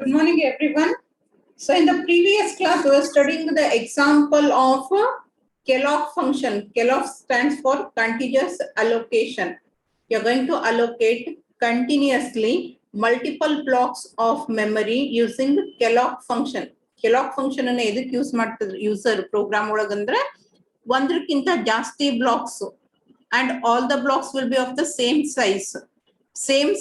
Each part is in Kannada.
Good morning, everyone. So in the previous class, we were studying the example of Kellogg function. Kellogg stands for continuous allocation. You're going to allocate continuously multiple blocks of memory using Kellogg function. Kellogg function ಅನ್ನು ಎದಕ್ಕೆ ಯೂಸ್ ಮಾಡ್ತಿದ್ರು ಯೂಸರ್ ಪ್ರೋಗ್ರಾಮ್ ಒಳಗಂದ್ರೆ ಒಂದಕ್ಕಿಂತ ಜಾಸ್ತಿ blocks and all the blocks will be of the same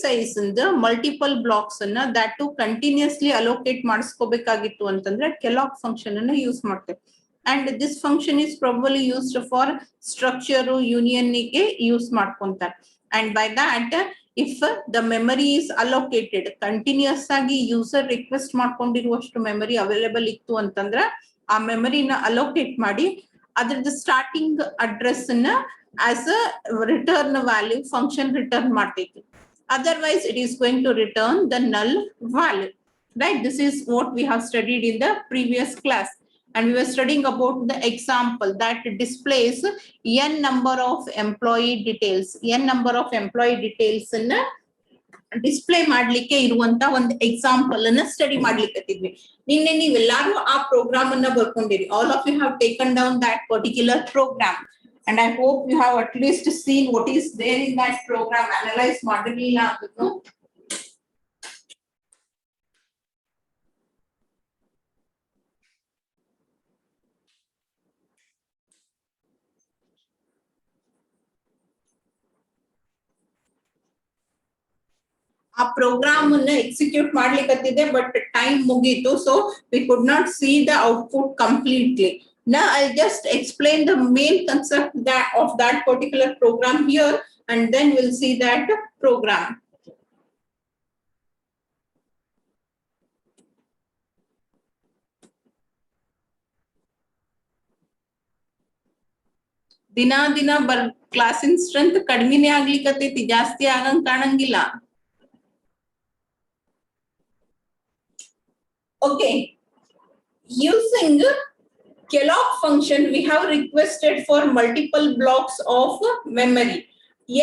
size in the multiple blocks anna that to continuously allocate ಮಾಡಿಸ್ಕೋಬೇಕಾಗಿತ್ತು ಅಂತಂದ್ರೆ Kellogg function ಅನ್ನು ಯೂಸ್ ಮಾಡ್ತೇವೆ. And this function is probably used for structure union ಗೆ ಯೂಸ್ ಮಾಡ್ಕೊಂತಾರೆ. And by that, if the memory is allocated continuous ಆಗಿ ಯೂಸರ್ ರಿಕ್ವೆಸ್ಟ್ ಮಾಡ್ಕೊಂಡಿರುವಷ್ಟು ಮೆಮರಿ ಅವೈಲೇಬಲ್ ಇತ್ತು ಅಂತಂದ್ರೆ ಆ ಮೆಮರಿನ ಅಲೋಕೇಟ್ ಮಾಡಿ ಅದರದ್ದು ಸ್ಟಾರ್ಟಿಂಗ್ ಅಡ್ರೆಸ್ ಅನ್ನ as a return value function return ಮಾಡ್ತೈತಿ. Otherwise it is going to return the null value, right? This is what we have studied in the previous class, and we were studying about the example that displays n number of employee details ಅನ್ನ ಡಿಸ್ಪ್ಲೇ ಮಾಡ್ಲಿಕ್ಕೆ ಇರುವಂತ ಒಂದು ಎಕ್ಸಾಂಪಲ್ ಅನ್ನ ಸ್ಟಡಿ ಮಾಡ್ಲಿಕ್ಕೆ ನಿನ್ನೆ ನೀವೆಲ್ಲಾರು ಆ ಪ್ರೋಗ್ರಾಮ್ ಅನ್ನ ಬರ್ಕೊಂಡಿರಿ. All of you have taken down that particular program, and I hope you have at least seen what is there in that program. Analyze ಮಾಡಿರಲಿಲ್ಲ ಅಂದ್ರೂ ಆ ಪ್ರೋಗ್ರಾಮ್ ಅನ್ನ ಎಕ್ಸಿಕ್ಯೂಟ್ ಮಾಡ್ಲಿಕ್ಕೆ ಬಟ್ ಟೈಮ್ ಮುಗೀತು, so we could not see the output completely. Now I'll just explain the main concept of that particular program here, and then we'll see that program. ದಿನ ಕ್ಲಾಸಿನ ಸ್ಟ್ರೆಂತ್ ಕಡಿಮೆನೇ ಆಗ್ಲಿಕ್ಕತ್ತೈತಿ, ಜಾಸ್ತಿ ಆಗಂಗ್ ಕಾಣಂಗಿಲ್ಲ. Okay, using Kellogg function we have requested for multiple blocks of memory.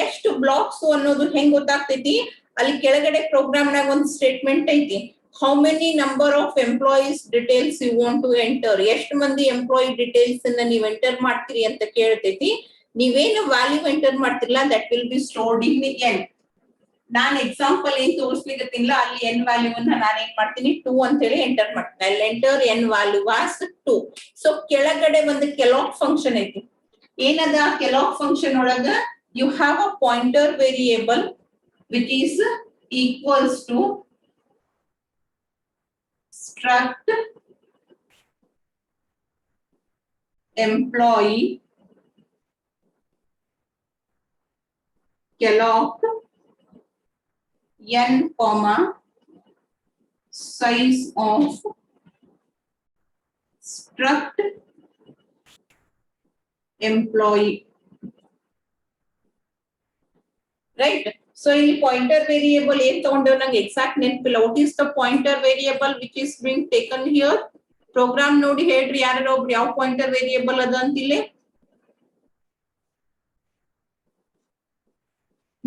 ಎಷ್ಟು ಬ್ಲಾಕ್ಸ್ ಅನ್ನೋದು ಹೆಂಗ್ ಗೊತ್ತಾಗ್ತೈತಿ, ಅಲ್ಲಿ ಕೆಳಗಡೆ ಪ್ರೋಗ್ರಾಮ್ ನಾಗ ಒಂದು ಸ್ಟೇಟ್ಮೆಂಟ್ ಐತಿ. How many number of employees details you want to enter, ಎಷ್ಟು ಮಂದಿ ಎಂಪ್ಲಾಯಿ ಡಿಟೇಲ್ಸ್ ಅನ್ನ ನೀವು ಎಂಟರ್ ಮಾಡ್ತೀರಿ ಅಂತ ಕೇಳ್ತೈತಿ. ನೀವೇನು ವ್ಯಾಲ್ಯೂ ಎಂಟರ್ ಮಾಡ್ತಿರಲ್ಲ that will be stored in the N. Non example ಏನ್ ತೋರಿಸ್ಲಿಕ್ಕತ್ತಿಲ್ಲ, ಅಲ್ಲಿ ಎನ್ ವ್ಯಾಲ್ಯೂ ಅನ್ನ ನಾನು ಏನ್ ಮಾಡ್ತೀನಿ 2 ಅಂತ ಹೇಳಿ ಎಂಟರ್ ಮಾಡ್ತೀನಿ. ಅಲ್ಲಿ enter N value was 2. So ಕೆಳಗಡೆ ಒಂದು Kellogg ಫಂಕ್ಷನ್ ಐತಿ. ಏನದ Kellogg ಫಂಕ್ಷನ್ ಒಳಗ you have a pointer variable which is equals to struct employee Kellogg n comma size of struct employee, right? So in pointer variable ಏನ್ ತಗೊಂಡೇವ್ ನಂಗೆ ಎಕ್ಸಾಕ್ಟ್ ನೆನಪಿಲ್ಲ. what is the pointer variable which is being taken here? Program ನೋಡಿ ಹೇಳ್ರಿ ಯಾರು ಒಬ್ರು ಯಾವ ಪಾಯಿಂಟರ್ ವೇರಿಯೇಬಲ್ ಅದ ಅಂತಿಲ್ಲಿ.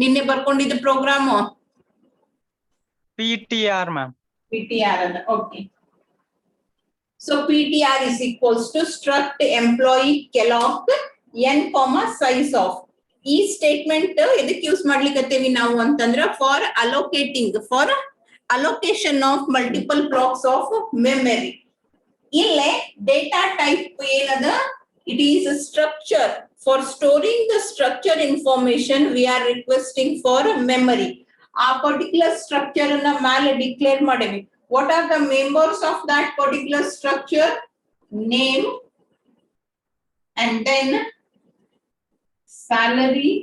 ನಿನ್ನೆ ಬರ್ಕೊಂಡಿದ್ದ ಪ್ರೋಗ್ರಾಮ್ PTR ma'am. PTR ಅದ. Okay, so PTR is equals to struct employee Kellogg n comma size of. ಈ ಸ್ಟೇಟ್ಮೆಂಟ್ ಎದಕ್ಕೆ ಯೂಸ್ ಮಾಡ್ಲಿಕ್ಕತ್ತೇವಿ ನಾವು ಅಂತಂದ್ರ for allocation of multiple blocks of memory. ಇಲ್ಲೇ ಡೇಟಾ ಟೈಪ್ ಏನದ, it is structure. For storing the structure information we are requesting for memory. ಆ ಪರ್ಟಿಕ್ಯುಲರ್ ಸ್ಟ್ರಕ್ಚರ್ ಅನ್ನ ಮೇಲೆ ಡಿಕ್ಲೇರ್ ಮಾಡೇವಿ. What are the members of that particular structure? Name and then salary,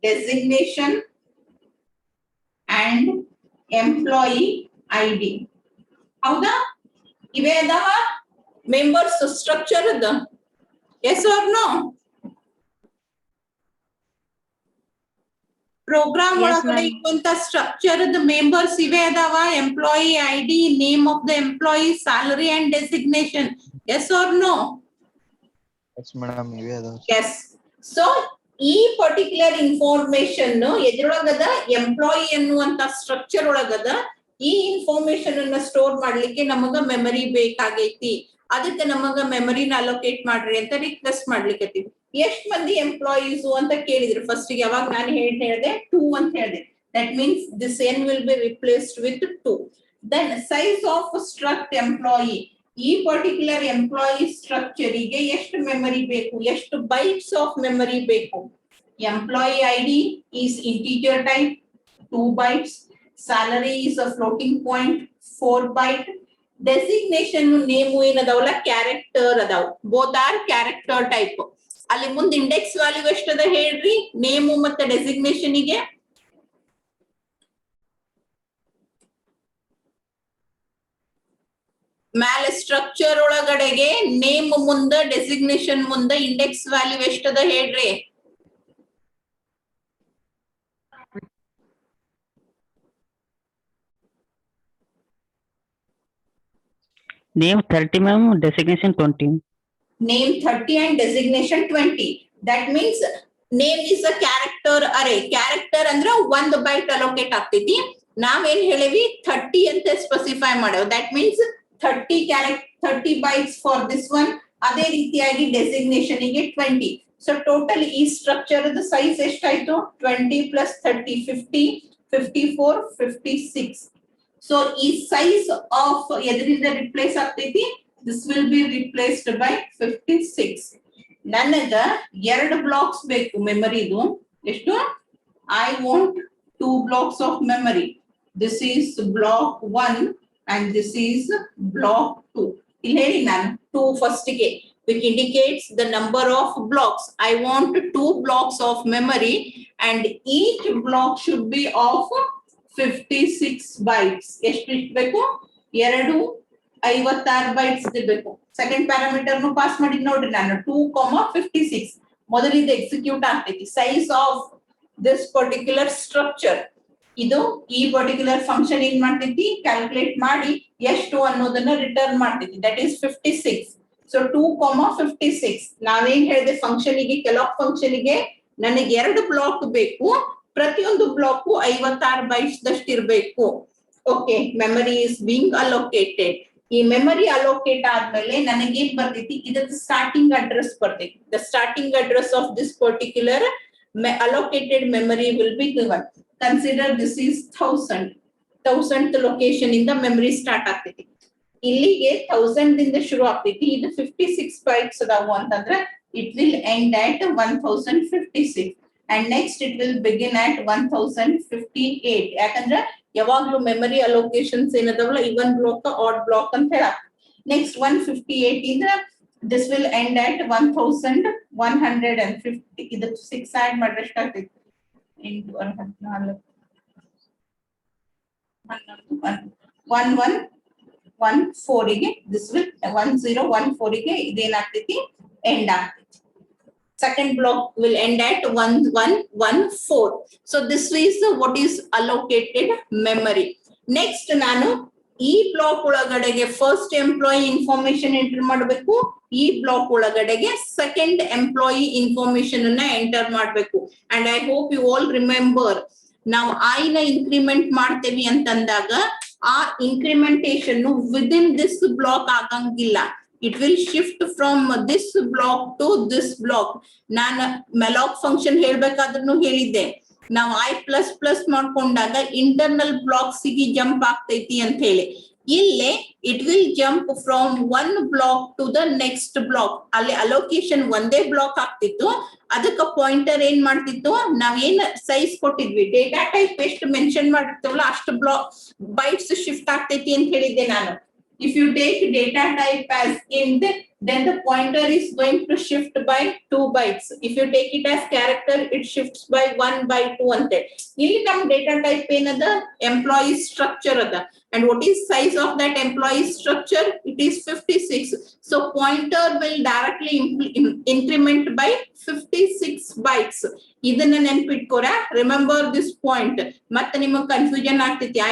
designation and employee ID. ಹೌದಾ? ಇವೇ ಅದಾವ ಮೆಂಬರ್ಸ್ ಸ್ಟ್ರಕ್ಚರ್ ಅದ. yes or no? ಪ್ರೋಗ್ರಾಮ್ ಒಳಗಡೆ ಇರುವಂತ ಸ್ಟ್ರಕ್ಚರ್ ದ ಮೆಂಬರ್ಸ್ ಇವೇ ಅದಾವ. Employee ID, name of the employee, salary and designation. yes or no? Yes madam, Yes. So ಈ ಪರ್ಟಿಕ್ಯುಲರ್ ಇನ್ಫಾರ್ಮೇಶನ್ ಎದ್ರೊಳಗದ ಎಂಪ್ಲಾಯಿ ಅನ್ನುವಂತ ಸ್ಟ್ರಕ್ಚರ್ ಒಳಗದ ಈ ಇನ್ಫಾರ್ಮೇಶನ್ ಅನ್ನ ಸ್ಟೋರ್ ಮಾಡ್ಲಿಕ್ಕೆ ನಮಗ ಮೆಮರಿ ಬೇಕಾಗೈತಿ, ಅದಕ್ಕೆ ನಮಗ ಮೆಮರಿನ ಅಲೋಕೇಟ್ ಮಾಡ್ರಿ ಅಂತ ರಿಕ್ವೆಸ್ಟ್ ಮಾಡ್ಲಿಕ್ಕೆ. ಎಷ್ಟ್ ಮಂದಿ ಎಂಪ್ಲಾಯೀಸ್ ಅಂತ ಕೇಳಿದ್ರು ಫಸ್ಟ್ ಗೆ. ಅವಾಗ ನಾನು ಹೇಳಿದೆ 2 ಅಂತ ಹೇಳಿದೆ. That means this n will be replaced with 2. Then size of struct employee, ಈ ಪರ್ಟಿಕ್ಯುಲರ್ ಎಂಪ್ಲಾಯಿ ಸ್ಟ್ರಕ್ಚರ್ ಗೆ ಎಷ್ಟು ಮೆಮರಿ ಬೇಕು, ಎಷ್ಟು ಬೈಟ್ಸ್ ಆಫ್ ಮೆಮರಿ ಬೇಕು. Employee ID is integer type 2 bytes, salary is a floating point 4 byte, designation name ಏನದಾವಲ್ಲ ಕ್ಯಾರೆಕ್ಟರ್ ಅದಾವ, ಬೋತ್ ಆರ್ ಕ್ಯಾರೆಕ್ಟರ್ ಟೈಪ್. ಅಲ್ಲಿ ಮುಂದೆ ಇಂಡೆಕ್ಸ್ ವ್ಯಾಲ್ಯೂ ಎಷ್ಟದ ಹೇಳ್ರಿ ನೇಮು ಮತ್ತೆ ಡೆಸಿಗ್ನೇಷನ್ ಗೆ. ಮ್ಯಾಲೆ ಸ್ಟ್ರಕ್ಚರ್ ಒಳಗಡೆಗೆ ನೇಮ್ ಮುಂದ ಡೆಸಿಗ್ನೇಷನ್ ಮುಂದ ಇಂಡೆಕ್ಸ್ ವ್ಯಾಲ್ಯೂ ಎಷ್ಟದ ಹೇಳ್ರಿ. Name 30 ma'am, designation 20. Name 30 and designation 20. That means name is a character array. Character ಅಂದ್ರೆ 1 byte allocate ಆಗ್ತೈತಿ. ನಾವೇನ್ ಹೇಳಿವಿ 30 ಅಂತ specify ಮಾಡೇವ್. That means 30 bytes for this one. ಅದೇ ರೀತಿಯಾಗಿ ಡೆಸಿಗ್ನೇಷನ್ ಗೆ 20. So total ಈ ಸ್ಟ್ರಕ್ಚರ್ ದ ಸೈಜ್ ಎಷ್ಟಾಯ್ತು 20 plus 30 50 54 56. So ಈ size of ಎದರಿಂದ ರಿಪ್ಲೇಸ್ ಆಗ್ತೈತಿ, this will be replaced by 56. ನನಗ 2 blocks ಬೇಕು ಮೆಮರಿದು. ಎಷ್ಟು? I want 2 blocks of memory. This is block 1 and this is block 2. ಇಲ್ಲಿ ಹೇಳಿ ನಾನು 2 first ಗೆ, which indicates the number of blocks. I want 2 blocks of memory and each block should be of 56 bytes. ಎಷ್ಟು ಬೇಕು? 2 56 bytes ಬೇಕು. ಸೆಕೆಂಡ್ ಪ್ಯಾರಾಮೀಟರ್ ನು ಪಾಸ್ ಮಾಡಿ ನೋಡ್ರಿ ನಾನು 2,56. ಮೊದಲಿಂದ ಎಕ್ಸಿಕ್ಯೂಟ್ ಆಗ್ತೈತಿ. Size of this particular structure, ಇದು ಈ ಪರ್ಟಿಕ್ಯುಲರ್ ಫಂಕ್ಷನ್ ಏನ್ ಮಾಡ್ತೈತಿ ಕ್ಯಾಲ್ಕುಲೇಟ್ ಮಾಡಿ ಎಷ್ಟು ಅನ್ನೋದನ್ನ ರಿಟರ್ನ್ ಮಾಡ್ತೈತಿ. That is 56. ಸೊ 2,56. ನಾವೇನ್ ಹೇಳಿದೆ ಫಂಕ್ಷನ್ ಗೆ, ಕೆಲವು ಫಂಕ್ಷನ್ ಗೆ ನನಗೆ 2 ಬ್ಲಾಕ್ ಬೇಕು, ಪ್ರತಿಯೊಂದು ಬ್ಲಾಕ್ 56 bytes ದಷ್ಟು ಇರಬೇಕು. Okay, memory is being allocated. ಈ ಮೆಮರಿ ಅಲೋಕೇಟ್ ಆದ್ಮೇಲೆ ನನಗೇನ್ ಬರ್ತೈತಿ, ಇದಕ್ಕೆ ಸ್ಟಾರ್ಟಿಂಗ್ ಅಡ್ರೆಸ್ ಬರ್ತೈತಿ. The starting address of this particular allocated memory will be given. Consider this is 1000th location ಇಂದ ಮೆಮರಿ ಸ್ಟಾರ್ಟ್ ಆಗ್ತೈತಿ. ಇಲ್ಲಿಗೆ 1000 ದಿಂದ ಶುರು ಆಗ್ತೈತಿ. ಇದು 56 bytes ಅದಾವು ಅಂತಂದ್ರೆ it will end at 1056 and next it will begin at 1058. ಯಾಕಂದ್ರೆ ಯಾವಾಗ್ಲೂ ಮೆಮರಿ ಅಲೋಕೇಶನ್ಸ್ ಏನದಾವಲ್ಲ ಇವನ್ ಬ್ಲಾಕ್ ಆಡ್ ಬ್ಲಾಕ್ ಅಂತ ಹೇಳ. ನೆಕ್ಸ್ಟ್ 158 ಇಂದ this will end at 1150. ಇದು 6 ಆಡ್ ಮಾಡ್ರೆ ಎಷ್ಟಾಗ್ತೈತಿ? 1114 ಗೆ this will 1014 ಗೆ ಇದೇನಾಗ್ತೈತಿ ಎಂಡ್ ಆಗ್ತೈತಿ. Second block will end at 1114. So this is what is allocated memory. Next ನಾನು ಈ ಬ್ಲಾಕ್ ಒಳಗಡೆಗೆ ಫಸ್ಟ್ ಎಂಪ್ಲಾಯಿ ಇನ್ಫಾರ್ಮೇಶನ್ ಎಂಟರ್ ಮಾಡಬೇಕು, ಈ ಬ್ಲಾಕ್ ಒಳಗಡೆಗೆ ಸೆಕೆಂಡ್ ಎಂಪ್ಲಾಯಿ ಇನ್ಫಾರ್ಮೇಶನ್ ಅನ್ನ ಎಂಟರ್ ಮಾಡಬೇಕು. And I hope you all remember, ನಾವು ಐ ನ ಇನ್ಕ್ರಿಮೆಂಟ್ ಮಾಡ್ತೇವಿ ಅಂತಂದಾಗ ಆ ಇನ್ಕ್ರಿಮೆಂಟೇಶನ್ ವಿದಿನ್ ದಿಸ್ ಬ್ಲಾಕ್ ಆಗಂಗಿಲ್ಲ. It will shift from this block to this block. ನಾನು ಮೆಲಾಕ್ ಫಂಕ್ಷನ್ ಹೇಳ್ಬೇಕಾದ್ರೂ ಹೇಳಿದ್ದೆ, ನಾವು I++ ಮಾಡ್ಕೊಂಡಾಗ ಇಂಟರ್ನಲ್ ಬ್ಲಾಕ್ಸ್ ಗೆ ಜಂಪ್ ಆಗ್ತೈತಿ ಅಂತ ಹೇಳಿ. ಇಲ್ಲೇ it will jump from 1 block to the next block. ಅಲ್ಲಿ ಅಲೋಕೇಶನ್ ಒಂದೇ ಬ್ಲಾಕ್ ಆಗ್ತಿತ್ತು, ಅದಕ್ಕ ಪಾಯಿಂಟರ್ ಏನ್ ಮಾಡ್ತಿತ್ತು, ನಾವೇನ್ ಸೈಜ್ ಕೊಟ್ಟಿದ್ವಿ, ಡೇಟಾ ಟೈಪ್ ಎಷ್ಟು ಮೆನ್ಷನ್ ಮಾಡಿರ್ತೀವಲ್ಲ ಅಷ್ಟು ಬ್ಲಾಕ್ ಬೈಟ್ಸ್ ಶಿಫ್ಟ್ ಆಗ್ತೈತಿ ಅಂತ ಹೇಳಿದ್ದೆ ನಾನು. If you take data type as int, then the pointer is going to shift by 2 bytes. If you take it as character, it shifts by 1 by 2 ante. Illi nam data type enada employee structure ada, and what is size of that employee structure? It is 56. So pointer will directly increment by 56 bytes. ಇದನ್ನ ನೆನ್ಪಿಟ್ಕೋರ, ರಿಮೆಂಬರ್ ದಿಸ್ ಪಾಯಿಂಟ್. ಮತ್ತೆ ನಿಮಗ್ ಕನ್ಫ್ಯೂಷನ್ ಆಗ್ತೈತಿ, I++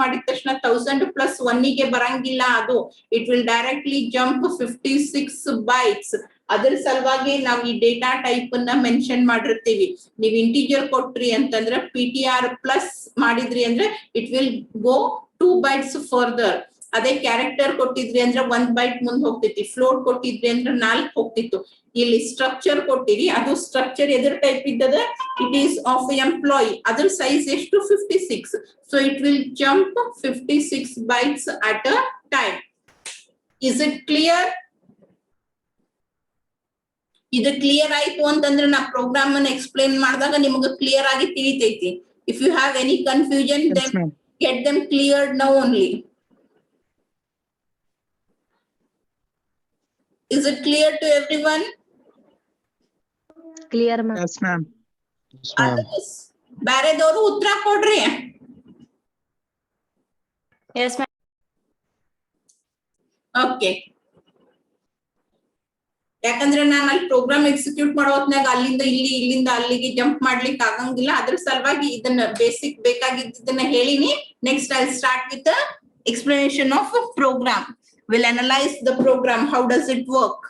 ಮಾಡಿದ ತಕ್ಷಣ 1000 + 1 ಗೆ ಬರಂಗಿಲ್ಲ ಅದು. It will directly jump 56 bytes. ಅದ್ರ ಸಲುವಾಗಿ ನಾವು ಈ ಡೇಟಾ ಟೈಪ್ ಅನ್ನ ಮೆನ್ಷನ್ ಮಾಡಿರ್ತೀವಿ. ನೀವು ಇಂಟಿಜರ್ ಕೊಟ್ರಿ ಅಂತಂದ್ರೆ PTR ಪ್ಲಸ್ ಮಾಡಿದ್ರಿ ಅಂದ್ರೆ it will go 2 bytes further. ಅದೇ ಕ್ಯಾರೆಕ್ಟರ್ ಕೊಟ್ಟಿದ್ರಿ ಅಂದ್ರೆ 1 byte ಮುಂದೆ ಹೋಗ್ತೈತಿ. ಫ್ಲೋಟ್ ಕೊಟ್ಟಿದ್ರಿ ಅಂದ್ರೆ 4 ಹೋಗ್ತಿತ್ತು. ಇಲ್ಲಿ ಸ್ಟ್ರಕ್ಚರ್ ಕೊಟ್ಟಿರಿ, ಅದು ಸ್ಟ್ರಕ್ಚರ್ ಎದ್ರ ಟೈಪ್ ಇದ್ದದ, ಇಟ್ ಈಸ್ ಆಫ್ ಎಂಪ್ಲಾಯಿ. ಅದ್ರ ಸೈಜ್ ಎಷ್ಟು 56. So it will jump 56 bytes at a time. Is it clear? ಇದು ಕ್ಲಿಯರ್ ಆಯ್ತು ಅಂತಂದ್ರೆ ನಾ ಪ್ರೋಗ್ರಾಮ್ ಅನ್ನ ಎಕ್ಸ್ಪ್ಲೇನ್ ಮಾಡಿದಾಗ ನಿಮಗೆ ಕ್ಲಿಯರ್ ಆಗಿ ತಿಳಿತೈತಿ. If you have any confusion then get them cleared now only. Is it clear to everyone? Clear, ma'am. Yes, ma'am. Others, ಬೇರೆದವರು ಉತ್ತರ ಕೊಡ್ರಿ. Yes, ma'am. ಓಕೆ. ಯಾಕಂದ್ರೆ ನಾನು ಅಲ್ಲಿ ಪ್ರೋಗ್ರಾಮ್ ಎಕ್ಸಿಕ್ಯೂಟ್ ಮಾಡೋ ಹೊತ್ನಾಗ ಅಲ್ಲಿಂದ ಇಲ್ಲಿ ಇಲ್ಲಿಂದ ಅಲ್ಲಿಗೆ ಜಂಪ್ ಮಾಡ್ಲಿಕ್ಕೆ ಆಗಂಗಿಲ್ಲ. ಅದ್ರ ಸಲುವಾಗಿ ಇದನ್ನ ಬೇಸಿಕ್ ಬೇಕಾಗಿದ್ದನ್ನ ಹೇಳಿನಿ. Next I start with explanation of program. We'll analyze the program. How does it work?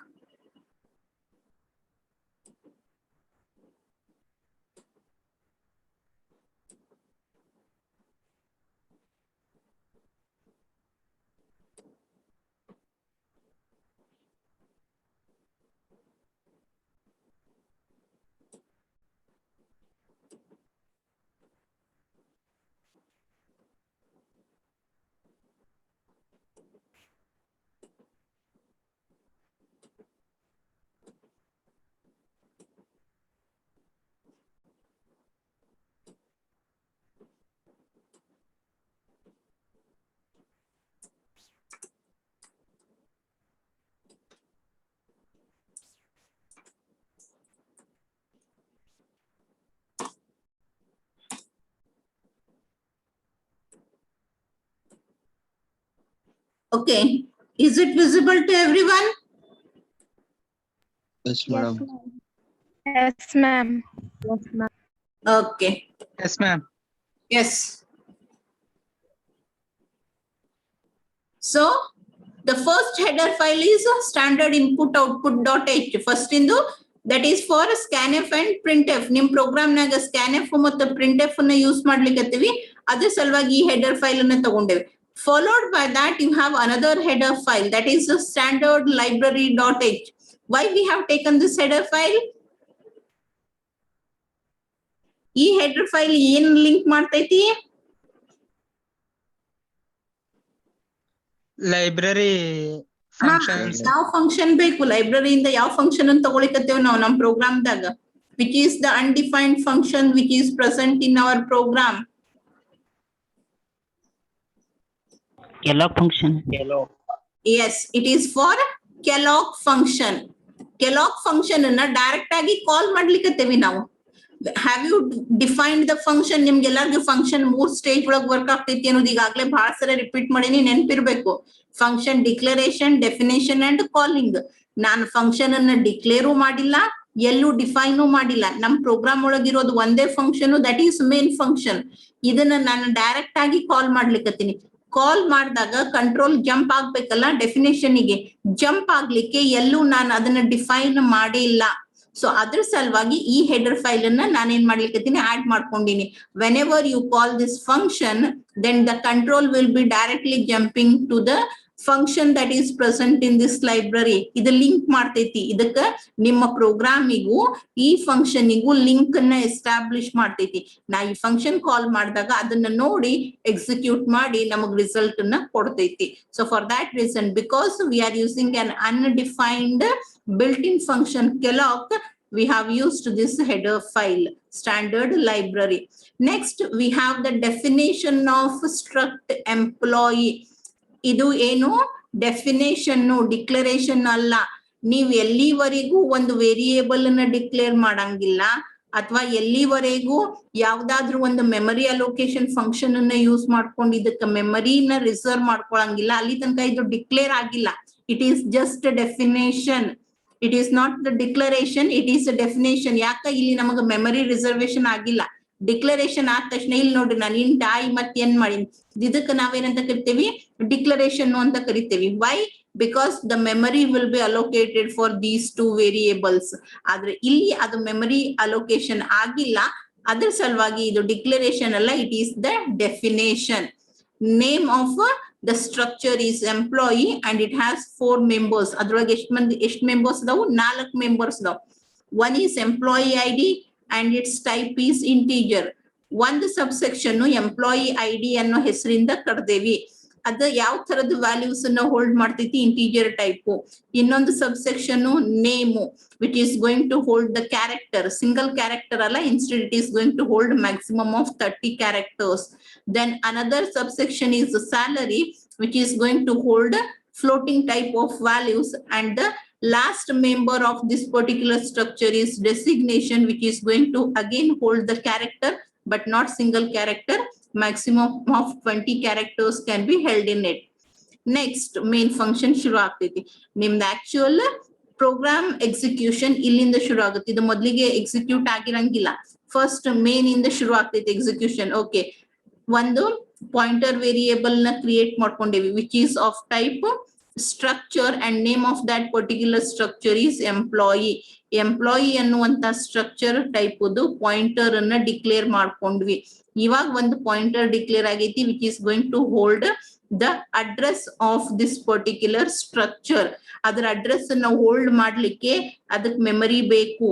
Okay, is it visible to everyone? Yes, madam. Yes, ma'am. Yes, ma'am. Okay, Yes, ma'am. yes. So the first header file is standard input output.h. First ಇಂದು that is for scanf and printf. ನಿಮ್ ಪ್ರೋಗ್ರಾಮ್ ನಾಗ scanf ಮತ್ತು printf ಅನ್ನ ಯೂಸ್ ಮಾಡ್ಲಿಕ್ಕತ್ತೀವಿ. ಅದ್ರ ಸಲುವಾಗಿ ಈ ಹೆಡರ್ ಫೈಲ್ ಅನ್ನ ತಗೊಂಡೇವೆ. Followed by that you have another header file, that is the standard library.h. Why we have taken this header file? ಈ header file ಏನ್ ಲಿಂಕ್ ಮಾಡ್ತೈತಿ? Library functions. ಯಾವ ಫಂಕ್ಷನ್ ಬೇಕು? ಲೈಬ್ರರಿಯಿಂದ ಯಾವ ಫಂಕ್ಷನ್ ಅನ್ನು ತಗೊಳಿಕತ್ತೇವೆ ನಾವು ನಮ್ಮ ಪ್ರೋಗ್ರಾಮ್ದಾಗ, which is the undefined function which is present in our program. Kellogg function. Yes, it is for Kellogg function. Kellogg function ಅನ್ನ ಡೈರೆಕ್ಟ್ ಆಗಿ ಕಾಲ್ ಮಾಡ್ಲಿಕ್ಕತ್ತೇವಿ ನಾವು. Have you defined the function? ನಿಮ್ಗೆಲ್ಲರಿಗೂ ಫಂಕ್ಷನ್ 3 ಸ್ಟೇಜ್ ಒಳಗೆ ವರ್ಕ್ ಆಗ್ತೈತಿ ಅನ್ನೋದು ಈಗಾಗಲೇ ಬಹಳ ಸರಿ ರಿಪೀಟ್ ಮಾಡೀನಿ, ನೆನ್ಪಿರ್ಬೇಕು. Function declaration, definition and calling. ನಾನು ಫಂಕ್ಷನ್ ಅನ್ನ ಡಿಕ್ಲೇರು ಮಾಡಿಲ್ಲ, ಎಲ್ಲೂ ಡಿಫೈನು ಮಾಡಿಲ್ಲ. ನಮ್ ಪ್ರೋಗ್ರಾಮ್ ಒಳಗಿರೋದು ಒಂದೇ function, that is main function. ಇದನ್ನ ನಾನು ಡೈರೆಕ್ಟ್ ಆಗಿ ಕಾಲ್ ಮಾಡ್ಲಿಕ್ಕತ್ತೀನಿ. ಕಾಲ್ ಮಾಡಿದಾಗ ಕಂಟ್ರೋಲ್ ಜಂಪ್ ಆಗ್ಬೇಕಲ್ಲ, ಡೆಫಿನೇಷನ್ ಗೆ ಜಂಪ್ ಆಗ್ಲಿಕ್ಕೆ ಎಲ್ಲೂ ನಾನು ಅದನ್ನ ಡಿಫೈನ್ ಮಾಡೇ ಇಲ್ಲ. ಸೊ ಅದ್ರ ಸಲುವಾಗಿ ಈ ಹೆಡರ್ ಫೈಲ್ ಅನ್ನ ನಾನೇನ್ ಮಾಡ್ಲಿಕ್ಕತ್ತೀನಿ, ಆಡ್ ಮಾಡ್ಕೊಂಡಿನಿ. Whenever you call this function, then the control will be directly jumping to the function that is present in this library. ಇದು ಲಿಂಕ್ ಮಾಡ್ತೈತಿ, ಇದಕ್ಕ ನಿಮ್ಮ ಪ್ರೋಗ್ರಾಮಿಗೂ ಈ ಫಂಕ್ಷನ್ಗೂ ಲಿಂಕ್ ಅನ್ನ ಎಸ್ಟಾಬ್ಲಿಷ್ ಮಾಡ್ತೈತಿ. ನಾ ಈ ಫಂಕ್ಷನ್ ಕಾಲ್ ಮಾಡಿದಾಗ ಅದನ್ನ ನೋಡಿ ಎಕ್ಸಿಕ್ಯೂಟ್ ಮಾಡಿ ನಮಗ್ ರಿಸಲ್ಟ್ ಅನ್ನ ಕೊಡ್ತೈತಿ. So for that reason, because we are using an undefined built-in function Kellogg, we have used this header file, standard library. Next, we have the definition of struct employee. ಇದು ಏನು ಡೆಫಿನೇಷನ್, ಡಿಕ್ಲರೇಷನ್ ಅಲ್ಲ. ನೀವ್ ಎಲ್ಲಿವರೆಗೂ ಒಂದು ವೇರಿಯೇಬಲ್ ಅನ್ನ ಡಿಕ್ಲೇರ್ ಮಾಡಂಗಿಲ್ಲ, ಅಥವಾ ಎಲ್ಲಿವರೆಗೂ ಯಾವ್ದಾದ್ರು ಒಂದು ಮೆಮರಿ ಅಲೋಕೇಶನ್ ಫಂಕ್ಷನ್ ಅನ್ನ ಯೂಸ್ ಮಾಡ್ಕೊಂಡು ಇದಕ್ಕೆ ಮೆಮರಿನ ರಿಸರ್ವ್ ಮಾಡ್ಕೊಳಂಗಿಲ್ಲ, ಅಲ್ಲಿ ತನಕ ಇದು ಡಿಕ್ಲೇರ್ ಆಗಿಲ್ಲ. It is just definition. It is not the declaration, it is a definition. ಯಾಕ ಇಲ್ಲಿ ನಮಗೆ ಮೆಮರಿ ರಿಸರ್ವೇಶನ್ ಆಗಿಲ್ಲ. ಡಿಕ್ಲರೇಷನ್ ಆದ ತಕ್ಷಣ ಇಲ್ಲಿ ನೋಡ್ರಿ ನಾನು ಇಂಟ್ ಐ ಮತ್ತೆ ಎನ್ ಮಾಡೀನಿ, ಇದಕ್ಕೆ ನಾವೇನಂತ ಕರಿತೇವಿ ಡಿಕ್ಲರೇಷನ್ ಅಂತ ಕರಿತೇವಿ. Why? Because the memory will be allocated for these two variables. ಆದ್ರೆ ಇಲ್ಲಿ ಅದು ಮೆಮರಿ ಅಲೋಕೇಶನ್ ಆಗಿಲ್ಲ, ಅದ್ರ ಸಲುವಾಗಿ ಇದು ಡಿಕ್ಲರೇಷನ್ ಅಲ್ಲ, it is the definition. Name of the structure is employee and it has 4 members. ಅದ್ರೊಳಗೆ ಎಷ್ಟು ಮೆಂಬರ್ಸ್ ಅದಾವು? 4 members ಅದಾವು. One is employee ID and its type is integer. ಒಂದು ಸಬ್ಸೆಕ್ಷನ್ ಎಂಪ್ಲಾಯಿ ಐಡಿ ಅನ್ನೋ ಹೆಸರಿಂದ ಕರೆದೇವಿ, ಅದ ಯಾವ ತರದ ವ್ಯಾಲ್ಯೂಸ್ ಅನ್ನ ಹೋಲ್ಡ್ ಮಾಡ್ತೈತಿ? Integer type. ಇನ್ನೊಂದು subsection name which is going to hold the character, single character ಅಲ್ಲ, instead it is going to hold maximum of 30 characters. Then another subsection is salary which is going to hold floating type of values, and the last member of this particular structure is designation which is going to again hold the character but not single character. Maximum of 20 characters can be held in it. Next main function ಶುರು ಆಗ್ತೈತಿ. ನಿಮ್ದು ಆಕ್ಚುಯಲ್ ಪ್ರೋಗ್ರಾಮ್ ಎಕ್ಸಿಕ್ಯೂಷನ್ ಇಲ್ಲಿಂದ ಶುರು ಆಗುತ್ತೆ. ಇದು ಮೊದಲಿಗೆ ಎಕ್ಸಿಕ್ಯೂಟ್ ಆಗಿರಂಗಿಲ್ಲ, ಫಸ್ಟ್ ಮೇನ್ ಇಂದ ಶುರು ಆಗ್ತೈತಿ ಎಕ್ಸಿಕ್ಯೂಷನ್. ಓಕೆ, ಒಂದು ಪಾಯಿಂಟರ್ ವೇರಿಯೇಬಲ್ ನ ಕ್ರಿಯೇಟ್ ಮಾಡ್ಕೊಂಡೇವಿ which is of type structure and name of that particular structure is employee. Employee ಅನ್ನುವಂತ ಸ್ಟ್ರಕ್ಚರ್ ಟೈಪ್ ಪಾಯಿಂಟರ್ ಅನ್ನ ಡಿಕ್ಲೇರ್ ಮಾಡ್ಕೊಂಡ್ವಿ. ಇವಾಗ ಒಂದು ಪಾಯಿಂಟರ್ ಡಿಕ್ಲೇರ್ ಆಗೈತಿ which is going to hold the address of this particular structure. ಅದರ ಅಡ್ರೆಸ್ ಅನ್ನ ಹೋಲ್ಡ್ ಮಾಡ್ಲಿಕ್ಕೆ ಅದಕ್ಕೆ ಮೆಮರಿ ಬೇಕು,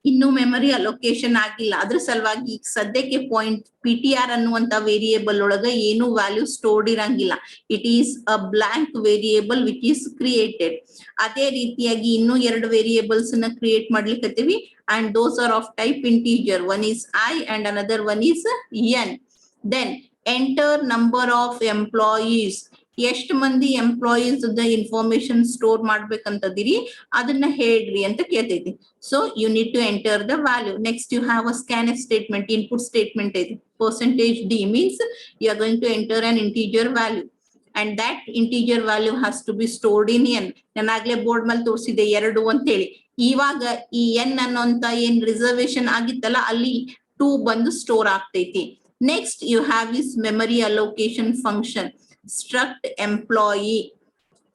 ಇನ್ನು ಮೆಮರಿ ಅಲೋಕೇಶನ್ ಆಗಿಲ್ಲ. ಅದ್ರ ಸಲುವಾಗಿ ಈಗ ಸದ್ಯಕ್ಕೆ ಪಾಯಿಂಟ್ PTR ಅನ್ನುವಂತ ವೇರಿಯೇಬಲ್ ಒಳಗ ಏನು ವ್ಯಾಲ್ಯೂ ಸ್ಟೋರ್ಡ್ ಇರಂಗಿಲ್ಲ. It is a blank variable which is created. ಅದೇ ರೀತಿಯಾಗಿ ಇನ್ನೂ 2 ವೇರಿಯೇಬಲ್ಸ್ ನ ಕ್ರಿಯೇಟ್ ಮಾಡ್ಲಿಕ್ಕತ್ತೀವಿ and those are of type integer. One is I and another one is N. Then enter number of employees. ಎಷ್ಟು ಮಂದಿ ಎಂಪ್ಲಾಯೀಸ್ ಇನ್ಫಾರ್ಮೇಶನ್ ಸ್ಟೋರ್ ಮಾಡ್ಬೇಕಂತದಿರಿ ಅದನ್ನ ಹೇಳ್ರಿ ಅಂತ ಕೇಳ್ತೈತಿ. So you need to enter the value. Next you have a scan statement, input statement ಐತಿ. %d means you are going to enter an integer value and that integer value has to be stored in n. ನಾನು ಆಗ್ಲೇ ಬೋರ್ಡ್ ಮೇಲೆ ತೋರಿಸಿದೆ 2 ಅಂತ ಹೇಳಿ. ಇವಾಗ ಈ n ಅನ್ನೋಂತ ಏನ್ ರಿಸರ್ವೇಶನ್ ಆಗಿತ್ತಲ್ಲ ಅಲ್ಲಿ 2 ಬಂದು ಸ್ಟೋರ್ ಆಗ್ತೈತಿ. Next you have this memory allocation function struct employee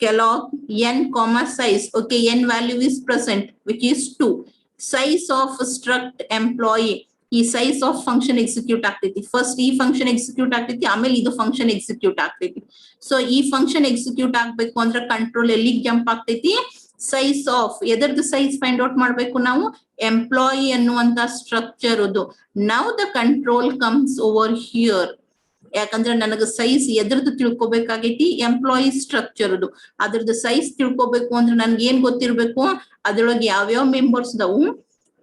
kellogg n comma size. Okay, n value is present which is 2. Size of struct employee, ಈ size of function execute ಆಗ್ತೈತಿ. ಫಸ್ಟ್ ಈ ಫಂಕ್ಷನ್ ಎಕ್ಸಿಕ್ಯೂಟ್ ಆಗ್ತೈತಿ, ಆಮೇಲೆ ಇದು ಫಂಕ್ಷನ್ ಎಕ್ಸಿಕ್ಯೂಟ್ ಆಗ್ತೈತಿ. ಸೊ ಈ ಫಂಕ್ಷನ್ ಎಕ್ಸಿಕ್ಯೂಟ್ ಆಗ್ಬೇಕು ಅಂದ್ರೆ ಕಂಟ್ರೋಲ್ ಎಲ್ಲಿಗೆ ಜಂಪ್ ಆಗ್ತೈತಿ? Size of. ಎದರ್ದು ಸೈಜ್ ಫೈಂಡ್ ಔಟ್ ಮಾಡ್ಬೇಕು ನಾವು? ಎಂಪ್ಲಾಯಿ ಅನ್ನುವಂತ structure. Now the control comes over here. ಯಾಕಂದ್ರೆ ನನಗೆ ಸೈಜ್ ಎದ್ರದ್ದು ತಿಳ್ಕೊಬೇಕಾಗೈತಿ? Employee structure. ಅದ್ರದ್ದು ಸೈಜ್ ತಿಳ್ಕೊಬೇಕು ಅಂದ್ರೆ ನನ್ಗೆ ಏನ್ ಗೊತ್ತಿರ್ಬೇಕು? ಅದ್ರೊಳಗೆ ಯಾವ್ಯಾವ ಮೆಂಬರ್ಸ್ ಅದಾವು,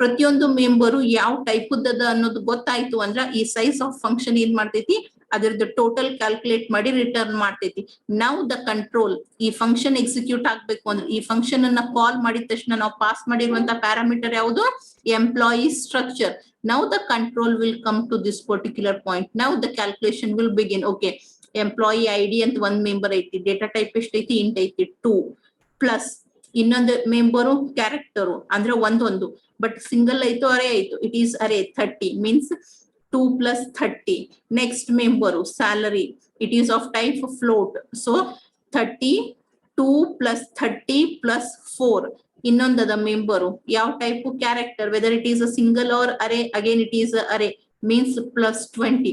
ಪ್ರತಿಯೊಂದು ಮೆಂಬರು ಯಾವ ಟೈಪ್ ಅದ ಅನ್ನೋದು ಗೊತ್ತಾಯ್ತು ಅಂದ್ರ ಈ ಸೈಜ್ ಆಫ್ ಫಂಕ್ಷನ್ ಏನ್ ಮಾಡ್ತೈತಿ? ಅದರದ್ದು ಟೋಟಲ್ ಕ್ಯಾಲ್ಕುಲೇಟ್ ಮಾಡಿ ರಿಟರ್ನ್ ಮಾಡ್ತೈತಿ. ನೌ ದ ಕಂಟ್ರೋಲ್, ಈ ಫಂಕ್ಷನ್ ಎಕ್ಸಿಕ್ಯೂಟ್ ಆಗ್ಬೇಕು ಅಂದ್ರೆ ಈ ಫಂಕ್ಷನ್ ಅನ್ನ ಕಾಲ್ ಮಾಡಿದ ತಕ್ಷಣ ನಾವು ಪಾಸ್ ಮಾಡಿರುವಂತ ಪ್ಯಾರಾಮೀಟರ್ ಯಾವುದು? Employee structure. Now the control will come to this particular point. Now the calculation will begin. Okay, employee ID ಅಂತ one member ಐತಿ, data type ಎಷ್ಟು ಐತಿ? int ಐತಿ 2 plus ಇನ್ನೊಂದು ಮೆಂಬರು ಕ್ಯಾರೆಕ್ಟರು ಅಂದ್ರೆ ಒಂದು ಬಟ್ ಸಿಂಗಲ್ ಐತು ಅರೇ ಐತು, it is array 30 means 2 plus 30. Next member salary, it is of type of float, so 32 plus 30 plus 4. ಇನ್ನೊಂದದ ಮೆಂಬರು ಯಾವ type character, whether it is a single or array, again it is array means plus 20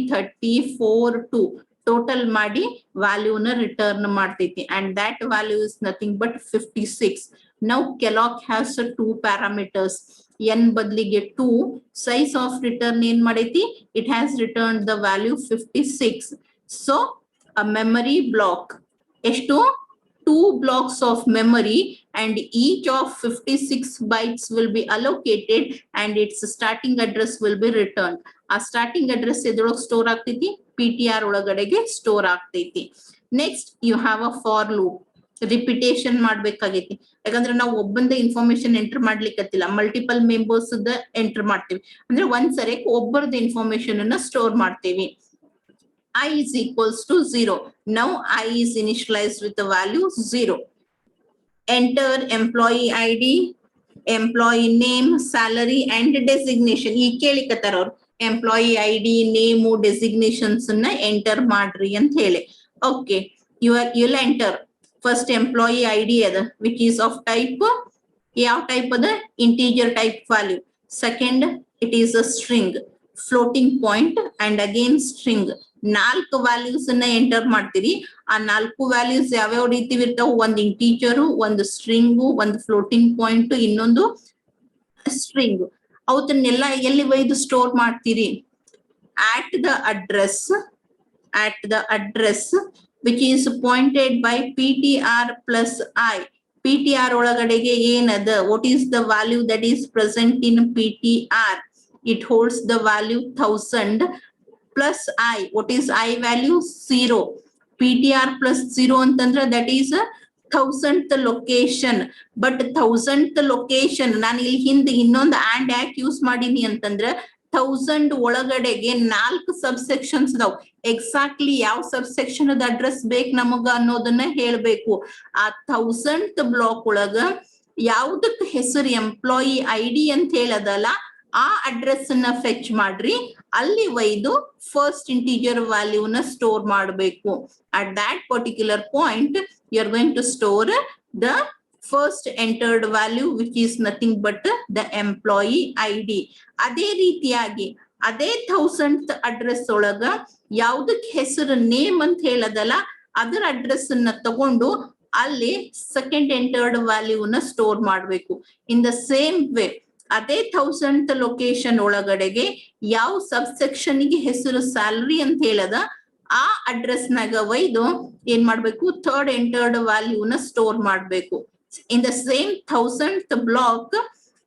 30 4 2 total ಮಾಡಿ ವ್ಯಾಲ್ಯೂನ ರಿಟರ್ನ್ ಮಾಡ್ತೈತಿ and that value is nothing but 56. Now calloc has 2 parameters, n ಬದಲಿಗೆ 2, ಸೈಜ್ ಆಫ್ ರಿಟರ್ನ್ ಏನ್ ಮಾಡೈತಿ? It has return the value 56. So a memory block ಎಷ್ಟು? 2 blocks of memory and each of 56 bytes will be allocated and its starting address will be returned. A starting address edrog store ಆಗ್ತೈತಿ, PTR ಒಳಗಡೆಗೆ ಸ್ಟೋರ್ ಆಗ್ತೈತಿ. Next you have a for loop. Repetition ಮಾಡ್ಬೇಕಾಗೈತಿ, ಯಾಕಂದ್ರೆ ನಾವು ಒಬ್ಬಂದ ಇನ್ಫಾರ್ಮೇಶನ್ ಎಂಟರ್ ಮಾಡ್ಲಿಕ್ಕತ್ತಿಲ್ಲ, ಮಲ್ಟಿಪಲ್ ಮೆಂಬರ್ಸ್ ಎಂಟರ್ ಮಾಡ್ತೀವಿ. ಅಂದ್ರೆ ಒಂದ್ಸರಿ ಒಬ್ಬರದ ಇನ್ಫಾರ್ಮೇಶನ್ ಅನ್ನ ಸ್ಟೋರ್ ಮಾಡ್ತೀವಿ. I is equals to 0. Now I is initialized with the value 0. Enter employee ID, employee name, salary and designation. ಈ ಕೇಳಿಕತ್ತಾರ ಅವ್ರು, ಎಂಪ್ಲಾಯಿ ಐಡಿ, ನೇಮು, ಡೆಸಿಗ್ನೇಷನ್ಸ್ ನ ಎಂಟರ್ ಮಾಡ್ರಿ ಅಂತ ಹೇಳಿ. Okay, you'll enter first employee ID ಅದ which is of type, ಯಾವ ಟೈಪ್ ಅದ, integer type value. Second, it is a string, floating point and again string. 4 values ಅನ್ನ ಎಂಟರ್ ಮಾಡ್ತೀರಿ. ಆ 4 ವ್ಯಾಲ್ಯೂಸ್ ಯಾವ್ಯಾವ ರೀತಿ ಇರ್ತಾವ, ಒಂದು ಇಂಟೀಜರ್, ಒಂದು ಸ್ಟ್ರಿಂಗ್, ಒಂದು ಫ್ಲೋಟಿಂಗ್ ಪಾಯಿಂಟ್, ಇನ್ನೊಂದು ಸ್ಟ್ರಿಂಗ್. ಅವನ್ನೆಲ್ಲ ಎಲ್ಲಿ ಒಯ್ದು ಸ್ಟೋರ್ ಮಾಡ್ತೀರಿ? at the address which is pointed by ptr plus I. ptr ಒಳಗಡೆಗೆ ಏನದ, what is the value that is present in ptr? It holds the value 1000 plus I. What is I value? 0. ptr plus 0 ಅಂತಂದ್ರೆ that is 1000th location. But 1000th location ನಾನು ಇಲ್ಲಿ ಹಿಂದೆ ಇನ್ನೊಂದು ಆಂಡ್ ಯಾಕೆ ಯೂಸ್ ಮಾಡೀನಿ ಅಂತಂದ್ರೆ 1000 ಒಳಗಡೆಗೆ 4 ಸಬ್ಸೆಕ್ಷನ್ಸ್ ಅದಾವ್. ಎಕ್ಸಾಕ್ಟ್ಲಿ ಯಾವ ಸಬ್ಸೆಕ್ಷನ್ ಅದ ಅಡ್ರೆಸ್ ಬೇಕು ನಮಗ ಅನ್ನೋದನ್ನ ಹೇಳ್ಬೇಕು. ಆ 1000th ಬ್ಲಾಕ್ ಒಳಗ ಯಾವ್ದಕ್ ಹೆಸರು ಎಂಪ್ಲಾಯಿ ಐಡಿ ಅಂತ ಹೇಳದಲ್ಲ, ಆ ಅಡ್ರೆಸ್ ಅನ್ನ ಫೆಚ್ ಮಾಡ್ರಿ. ಅಲ್ಲಿ ಒಯ್ದು ಫಸ್ಟ್ ಇಂಟೀಜರ್ ವ್ಯಾಲ್ಯೂನ ಸ್ಟೋರ್ ಮಾಡಬೇಕು. At that particular point you are going to store the first entered value which is nothing but the employee ID. ಅದೇ ರೀತಿಯಾಗಿ ಅದೇ 1000th ಅಡ್ರೆಸ್ ಒಳಗ ಯಾವ್ದಕ್ ಹೆಸರು ನೇಮ್ ಅಂತ ಹೇಳದಲ್ಲ, ಅದರ ಅಡ್ರೆಸ್ ಅನ್ನ ತಗೊಂಡು ಅಲ್ಲಿ ಸೆಕೆಂಡ್ ಎಂಟರ್ಡ್ ವ್ಯಾಲ್ಯೂನ ಸ್ಟೋರ್ ಮಾಡ್ಬೇಕು. ಇನ್ ದ ಸೇಮ್ ವೇ ಅದೇ 1000th ಲೊಕೇಶನ್ ಒಳಗಡೆಗೆ ಯಾವ ಸಬ್ಸೆಕ್ಷನ್ ಗೆ ಹೆಸರು ಸ್ಯಾಲರಿ ಅಂತ ಹೇಳದ, ಆ ಅಡ್ರೆಸ್ ನಾಗ ಒಯ್ದು ಏನ್ ಮಾಡ್ಬೇಕು, ಥರ್ಡ್ ಎಂಟರ್ಡ್ ವ್ಯಾಲ್ಯೂನ ಸ್ಟೋರ್ ಮಾಡ್ಬೇಕು. In the same 1000th block,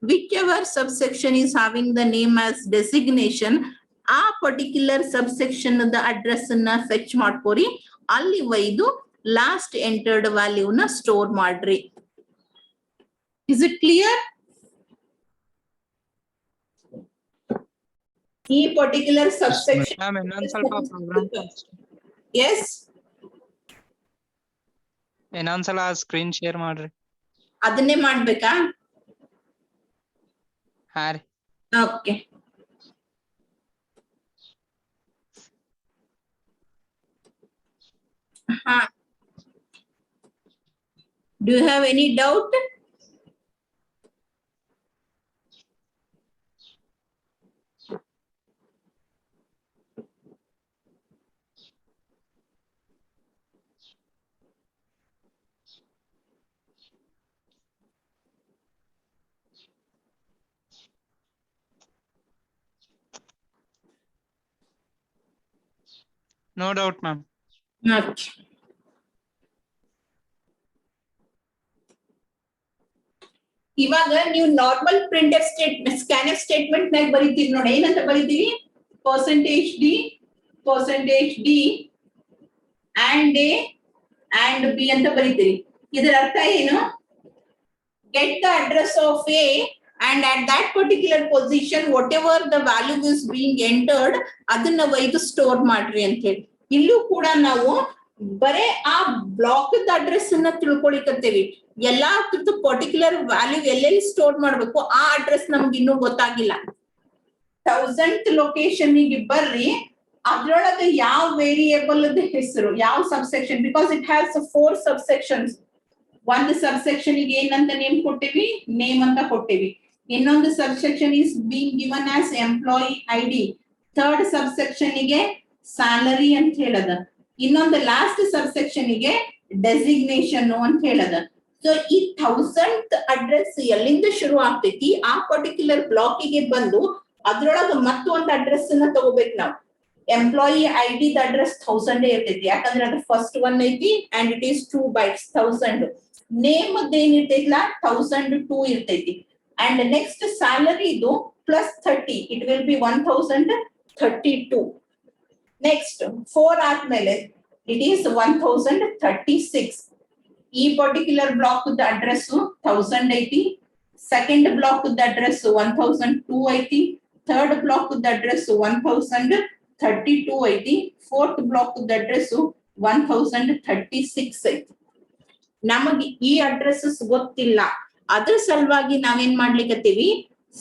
whichever subsection is having the name as designation, ಆ particular subsection the address ಅನ್ನ fetch ಮಾಡ್ಕೋರಿ. ಅಲ್ಲಿ ಒಯ್ದು last entered value ನ store ಮಾಡ್ರಿ. Is it clear? ಈ particular subsection. Ma'am, ಇನ್ನೊಂದ್ ಸ್ವಲ್ಪ program. Yes. ಇನ್ನೊಂದ್ಸಲ ಸ್ಕ್ರೀನ್ ಶೇರ್ ಮಾಡ್ರಿ. ಅದನ್ನೇ ಮಾಡ್ಬೇಕಾ? ಹಾ ರೀ. ಓಕೆ. ಹಾ, do you have any doubt? No doubt, ma'am. Okay. ಇವಾಗ ನೀವು normal print statement, scanf statement ನಾಗ ಬರೀತೀರಿ ನೋಡಿ. ಏನಂತ ಬರೀತೀವಿ? Percentage d and a and b ಅಂತ ಬರೀತೀರಿ. ಇದರ ಅರ್ಥ ಏನು? Get the address of a and at that particular position whatever the value is being entered ಅದನ್ನ ಒಯ್ದು ಸ್ಟೋರ್ ಮಾಡ್ರಿ ಅಂತ ಹೇಳಿ. ಇಲ್ಲೂ ಕೂಡ ನಾವು ಬರೇ ಆ ಬ್ಲಾಕ್ ಅಡ್ರೆಸ್ ಅನ್ನ ತಿಳ್ಕೊಳಿಕತ್ತೇವಿ. ಎಲ್ಲಾ ಪರ್ಟಿಕ್ಯುಲರ್ ವ್ಯಾಲ್ಯೂ ಎಲ್ಲೆಲ್ಲಿ ಸ್ಟೋರ್ ಮಾಡ್ಬೇಕು ಆ ಅಡ್ರೆಸ್ ನಮ್ಗೆ ಇನ್ನೂ ಗೊತ್ತಾಗಿಲ್ಲ. 1000th ಲೊಕೇಶನ್ ಗೆ ಬರ್ರಿ, ಅದ್ರೊಳಗೆ ಯಾವ ವೇರಿಯೇಬಲ್ ಹೆಸರು, ಯಾವ ಸಬ್ಸೆಕ್ಷನ್, ಬಿಕಾಸ್ ಇಟ್ ಹ್ಯಾಸ್ 4 ಸಬ್ಸೆಕ್ಷನ್ಸ್. ಒಂದು ಸಬ್ಸೆಕ್ಷನ್ ಗೆ ಏನಂತ ನೇಮ್ ಕೊಟ್ಟಿವಿ? ನೇಮ್ ಅಂತ ಕೊಟ್ಟಿವಿ. ಇನ್ನೊಂದು subsection is being given as employee ID. Third subsection ಗೆ ಸ್ಯಾಲರಿ ಅಂತ ಹೇಳದ. ಇನ್ನೊಂದು ಲಾಸ್ಟ್ ಸಬ್ಸೆಕ್ಷನ್ ಗೆ ಡೆಸಿಗ್ನೇಷನ್ ಅಂತ ಹೇಳದ. ಸೊ ಈ 1000th ಅಡ್ರೆಸ್ ಎಲ್ಲಿಂದ ಶುರು ಆಗ್ತೈತಿ, ಆ ಪರ್ಟಿಕ್ಯುಲರ್ ಬ್ಲಾಕ್ ಗೆ ಬಂದು ಅದ್ರೊಳಗ ಮತ್ತೊಂದು ಅಡ್ರೆಸ್ ಅನ್ನ ತಗೋಬೇಕು ನಾವು. ಎಂಪ್ಲಾಯಿ ಐಡಿ ದ ಅಡ್ರೆಸ್ 1000 ಇರ್ತೈತಿ, ಯಾಕಂದ್ರೆ ಅದು ಫಸ್ಟ್ ಒನ್ ಐತಿ and it is 2 bytes 1000. Name ಅದೇನ್ ಇರ್ತೈತಿಲ್ಲ 1002 ಇರ್ತೈತಿ. And the next salary do plus 30, it will be 1032. Next 4 ಆದ್ಮೇಲೆ it is 1036. ಈ particular block the address 1080. Second block the address 100280. Third block the address 103280. Fourth block the address 1036. ನಮಗೆ ಈ ಅಡ್ರೆಸ್ಸಸ್ ಗೊತ್ತಿಲ್ಲ. ಅದ್ರ ಸಲುವಾಗಿ ನಾವೇನ್ ಮಾಡ್ಲಿಕ್ಕತ್ತೀವಿ,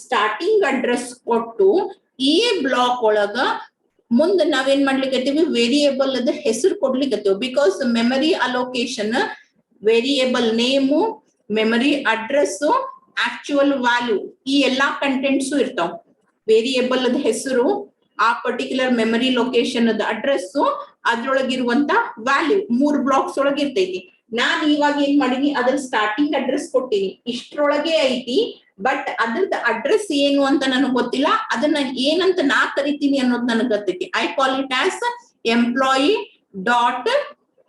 ಸ್ಟಾರ್ಟಿಂಗ್ ಅಡ್ರೆಸ್ ಕೊಟ್ಟು ಈ ಬ್ಲಾಕ್ ಒಳಗ ಮುಂದೆ ನಾವೇನ್ ಮಾಡ್ಲಿಕ್ಕತ್ತೀವಿ, ವೇರಿಯೇಬಲ್ ಅದ ಹೆಸರು ಕೊಡ್ಲಿಕ್ಕತ್ತೀವಿ. Because memory allocation variable name, memory address, actual value ಈ ಎಲ್ಲಾ ಕಂಟೆಂಟ್ಸು ಇರ್ತಾವ. ವೇರಿಯೇಬಲ್ ಅದ ಹೆಸರು, ಆ ಪರ್ಟಿಕ್ಯುಲರ್ ಮೆಮರಿ ಲೊಕೇಶನ್ ಅದ ಅಡ್ರೆಸ್, ಅದ್ರೊಳಗಿರುವಂತ ವ್ಯಾಲ್ಯೂ 3 ಬ್ಲಾಕ್ಸ್ ಒಳಗೆ ಇರ್ತೈತಿ. ನಾನ್ ಇವಾಗ ಏನ್ ಮಾಡೀನಿ, ಅದ್ರ ಸ್ಟಾರ್ಟಿಂಗ್ ಅಡ್ರೆಸ್ ಕೊಟ್ಟಿನಿ, ಇಷ್ಟ್ರೊಳಗೆ ಐತಿ. ಬಟ್ ಅದ್ರದ್ದು ಅಡ್ರೆಸ್ ಏನು ಅಂತ ನನಗೆ ಗೊತ್ತಿಲ್ಲ. ಅದನ್ನ ಏನಂತ ನಾ ಕರಿತೀನಿ ಅನ್ನೋದು ನನಗೆ ಗೊತ್ತೈತಿ. I call it as employee dot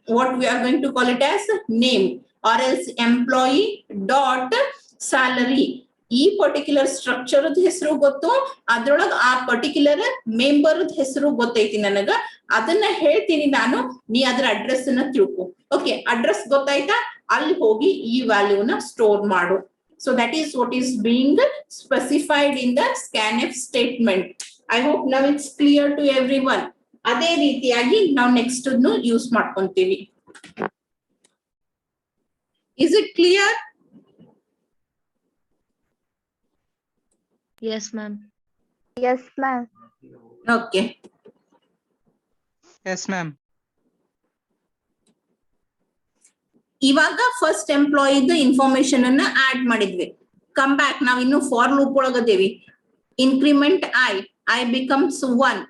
what we are going to call it as name, or else employee dot salary. ಈ ಪರ್ಟಿಕ್ಯುಲರ್ ಸ್ಟ್ರಕ್ಚರ್ ಹೆಸರು ಗೊತ್ತು, ಅದ್ರೊಳಗ ಆ ಪರ್ಟಿಕ್ಯುಲರ್ ಮೆಂಬರ್ ಹೆಸರು ಗೊತ್ತೈತಿ ನನಗ. ಅದನ್ನ ಹೇಳ್ತೀನಿ ನಾನು, ನೀ ಅದ್ರ ಅಡ್ರೆಸ್ ಅನ್ನ ತಿಳ್ಕೊ. ಓಕೆ, ಅಡ್ರೆಸ್ ಗೊತ್ತಾಯ್ತಾ? ಅಲ್ಲಿ ಹೋಗಿ ಈ ವ್ಯಾಲ್ಯೂನ ಸ್ಟೋರ್ ಮಾಡು. So that is what is being specified in the scanf statement. I hope now it's clear to everyone. ಅದೇ ರೀತಿಯಾಗಿ ನಾವು ನೆಕ್ಸ್ಟ್ ಯೂಸ್ ಮಾಡ್ಕೊಂತೀವಿ. Is it clear? Yes, ma'am. Yes, ma'am. Okay, Yes, ma'am. ಇವಾಗ ಫಸ್ಟ್ ಎಂಪ್ಲಾಯಿದ ಇನ್ಫಾರ್ಮೇಶನ್ ಅನ್ನ ಆಡ್ ಮಾಡಿದ್ವಿ. ಕಮ್ ಬ್ಯಾಕ್, ನಾವ್ ಇನ್ನು ಫಾರ್ ಲೂಪ್ ಒಳಗದೇವಿ. Increment I becomes 1,